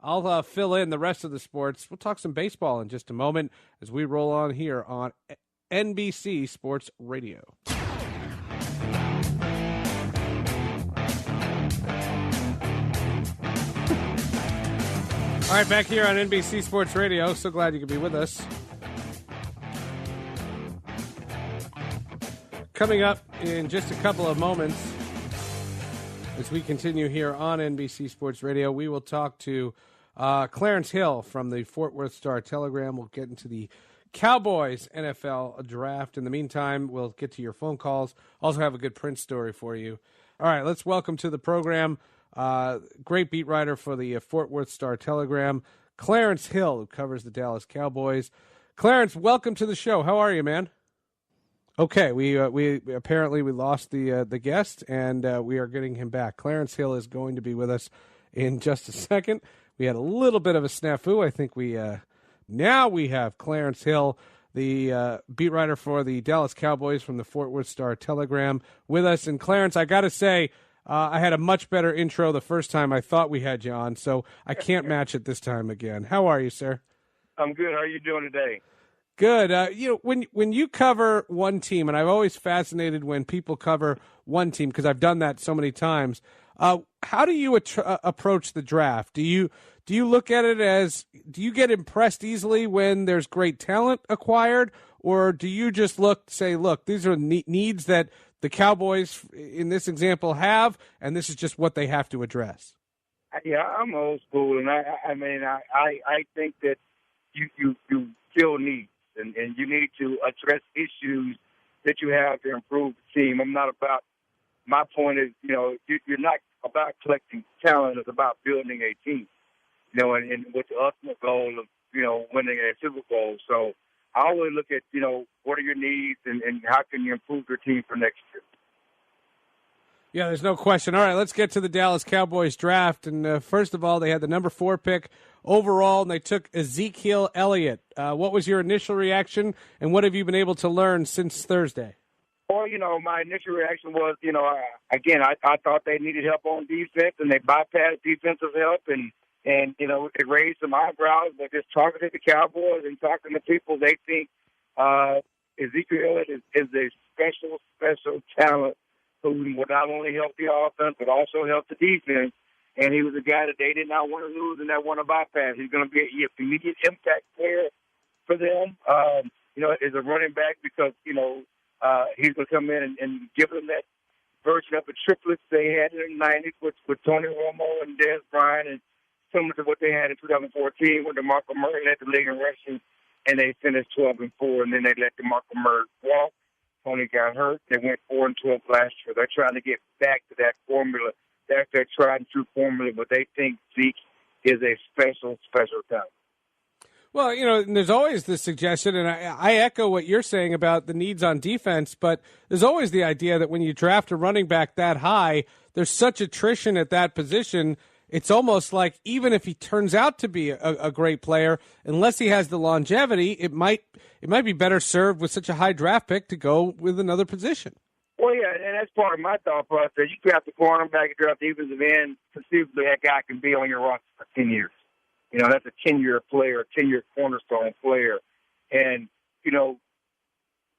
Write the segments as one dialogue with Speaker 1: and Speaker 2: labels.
Speaker 1: I'll fill in the rest of the sports. We'll talk some baseball in just a moment as we roll on here on NBC Sports Radio. All right, back here on NBC Sports Radio. So glad you could be with us. Coming up in just a couple of moments, as we continue here on NBC Sports Radio, we will talk to Clarence Hill from the Fort Worth Star-Telegram. We'll get into the Cowboys NFL draft. In the meantime, we'll get to your phone calls. Also have a good print story for you. All right, let's welcome to the program great beat writer for the Fort Worth Star-Telegram, Clarence Hill, who covers the Dallas Cowboys. Clarence, welcome to the show. How are you, man? Okay, we apparently lost the guest, and we are getting him back. Clarence Hill is going to be with us in just a second. We had a little bit of a snafu. I think now we have Clarence Hill, the beat writer for the Dallas Cowboys from the Fort Worth Star-Telegram, with us. And Clarence, I got to say, I had a much better intro the first time I thought we had you on, so I can't match it this time again. How are you, sir?
Speaker 2: I'm good. How are you doing today?
Speaker 1: Good. When you cover one team, and I'm always fascinated when people cover one team because I've done that so many times. How do you approach the draft? Do you look at it as, do you get impressed easily when there's great talent acquired, or do you just say, look, these are needs that the Cowboys in this example have, and this is just what they have to address?
Speaker 2: Yeah, I'm old school, and I think that you fill needs, and you need to address issues that you have to improve the team. My point is, you're not about collecting talent, it's about building a team, and with the ultimate goal of, winning a Super Bowl. So I always look at, what are your needs and how can you improve your team for next year?
Speaker 1: Yeah, there's no question. All right, let's get to the Dallas Cowboys draft. And first of all, they had the number 4 pick overall, and they took Ezekiel Elliott. What was your initial reaction, and what have you been able to learn since Thursday?
Speaker 2: Well, my initial reaction was, I thought they needed help on defense, and they bypassed defensive help, and it raised some eyebrows. But just talking to the Cowboys and talking to people, they think Ezekiel Elliott is a special talent who will not only help the offense but also help the defense. And he was a guy that they did not want to lose and that want to bypass. He's going to be an immediate impact player for them. As a running back because he's going to come in and give them that version of the triplets they had in the 90s with Tony Romo and Dez Bryant, and similar to what they had in 2014 when DeMarco Murray led the league in rushing, and they finished 12-4, and then they let DeMarco Murray walk. Tony got hurt. They went 4-12 last year. They're trying to get back to that formula. That's their tried-and-true formula, but they think Zeke is a special talent.
Speaker 1: Well, there's always this suggestion, and I echo what you're saying about the needs on defense, but there's always the idea that when you draft a running back that high, there's such attrition at that position. It's almost like even if he turns out to be a great player, unless he has the longevity, it might be better served with such a high draft pick to go with another position.
Speaker 2: Well, yeah, and that's part of my thought process. You draft the cornerback, you draft the defensive end, conceivably that guy can be on your roster for 10 years. That's a 10-year player, a 10-year cornerstone player. And,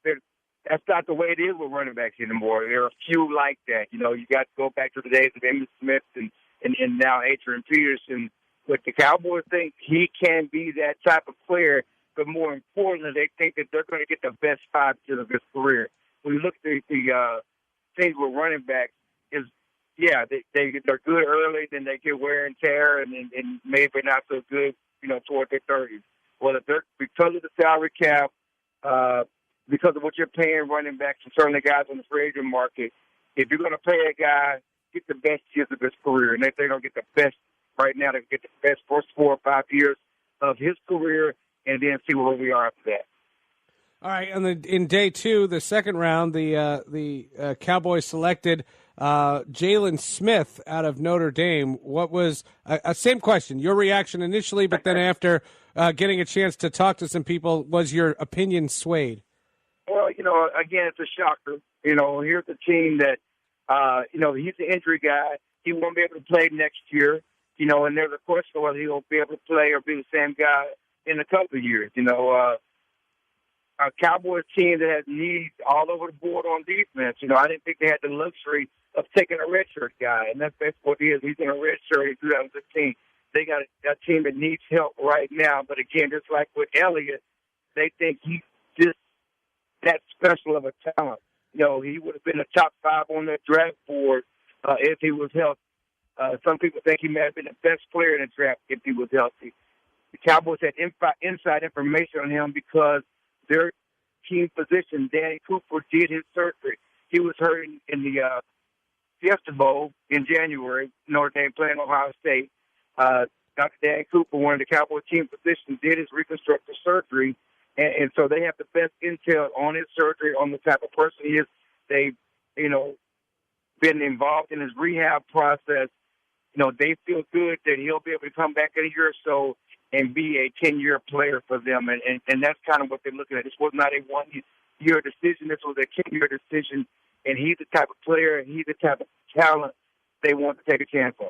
Speaker 2: that's not the way it is with running backs anymore. There are a few like that. You got to go back to the days of Emmitt Smith and now Adrian Peterson. But the Cowboys think he can be that type of player, but more importantly, they think that they're going to get the best 5 years of his career. When you look at the things with running backs, they're good early, then they get wear and tear, and maybe not so good, toward their 30s. Well, because of the salary cap, because of what you're paying running backs and certainly guys on the free agent market, if you're going to pay a guy, get the best years of his career, and if they're going to get the best right now, they get the best first 4 or 5 years of his career, and then see where we are after that.
Speaker 1: All right, and in day 2, the second round, the Cowboys selected Jalen Smith out of Notre Dame. What was same question? Your reaction initially, but then after getting a chance to talk to some people, was your opinion swayed?
Speaker 2: Well, again, it's a shocker. Here's a team that, he's an injury guy. He won't be able to play next year. and there's a question whether he'll be able to play or be the same guy in a couple of years. A Cowboys team that has needs all over the board on defense. I didn't think they had the luxury of taking a redshirt guy, and that's basically what he is. He's in a redshirt in 2015. They got a team that needs help right now, but again, just like with Elliott, they think he's just that special of a talent. He would have been a top 5 on their draft board if he was healthy. Some people think he may have been the best player in the draft if he was healthy. The Cowboys had inside information on him because their team physician, Danny Cooper, did his surgery. He was hurt in the Fiesta Bowl in January. Notre Dame playing Ohio State. Dr. Danny Cooper, one of the Cowboys team physicians, did his reconstructive surgery, and so they have the best intel on his surgery, on the type of person he is. They've, been involved in his rehab process. They feel good that he'll be able to come back in a year or so and be a 10-year player for them. And that's kind of what they're looking at. This was not a one-year decision. This was a 10-year decision. And he's the type of player, he's the type of talent they want to take a chance on.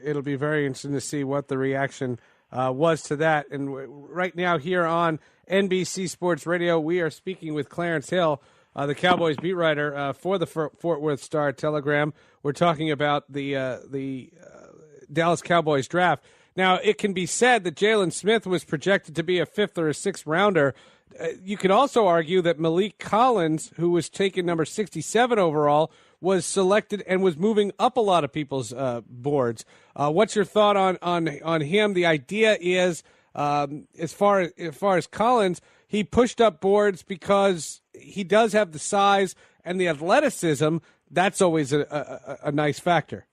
Speaker 1: It'll be very interesting to see what the reaction was to that. And right now here on NBC Sports Radio, we are speaking with Clarence Hill, the Cowboys beat writer for the Fort Worth Star-Telegram. We're talking about the Dallas Cowboys draft. Now, it can be said that Jalen Smith was projected to be a 5th or a 6th rounder. You could also argue that Malik Collins, who was taken number 67 overall, was selected and was moving up a lot of people's boards. What's your thought on him? The idea is, as far as Collins, he pushed up boards because he does have the size and the athleticism. That's always a nice factor.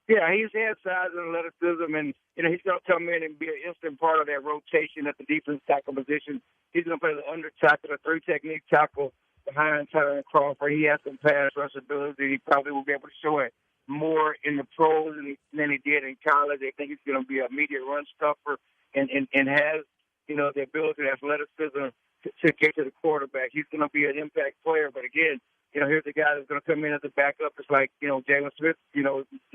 Speaker 2: Yeah, he's had size and athleticism, and he's going to come in and be an instant part of that rotation at the defense tackle position. He's going to play the under tackle, the 3-technique tackle behind Tyler Crawford. He has some pass rush ability. He probably will be able to show it more in the pros than he did in college. They think he's going to be an immediate run stuffer and has the ability, the athleticism to get to the quarterback. He's going to be an impact player, but again, here's a guy that's going to come in as a backup. It's like, Jalen Smith, is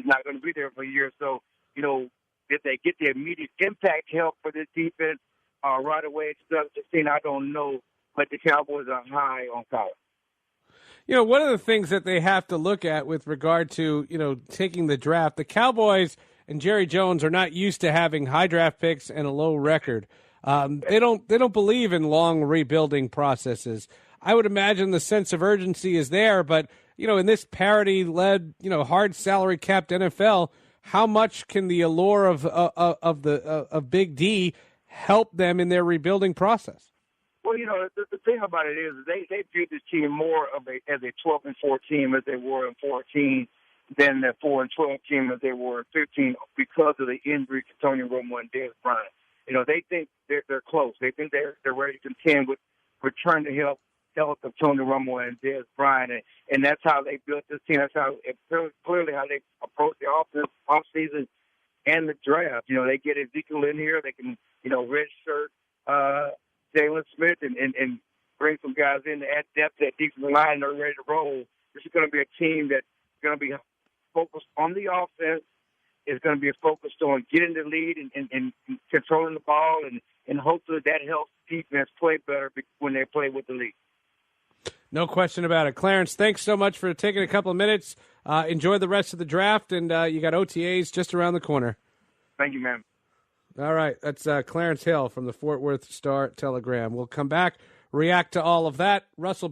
Speaker 2: not going to be there for a year. So, if they get the immediate impact help for this defense right away in 2016, I don't know. But the Cowboys are high on Collins.
Speaker 1: One of the things that they have to look at with regard to, taking the draft, the Cowboys and Jerry Jones are not used to having high draft picks and a low record. They don't believe in long rebuilding processes. I would imagine the sense of urgency is there, but in this parity-led, hard salary capped NFL, how much can the allure of Big D help them in their rebuilding process?
Speaker 2: Well, the thing about it is they viewed this team more as a 12-4 team as they were in 14 than the 4-12 team as they were in 15 because of the injury to Tony Romo and Dez Bryant. They think they're close. They think they're ready to contend with return to health of Tony Romo and Dez Bryant, and that's how they built this team. That's how clearly how they approach the offseason and the draft. They get Ezekiel in here. They can redshirt Jalen Smith and bring some guys in to add depth at defensive line. And they're ready to roll. This is going to be a team that's going to be focused on the offense. It's going to be focused on getting the lead and controlling the ball, and hopefully that helps defense play better when they play with the lead.
Speaker 1: No question about it. Clarence, thanks so much for taking a couple of minutes. Enjoy the rest of the draft, and you got OTAs just around the corner.
Speaker 2: Thank you, man.
Speaker 1: All right, that's Clarence Hill from the Fort Worth Star-Telegram. We'll come back, react to all of that. Russell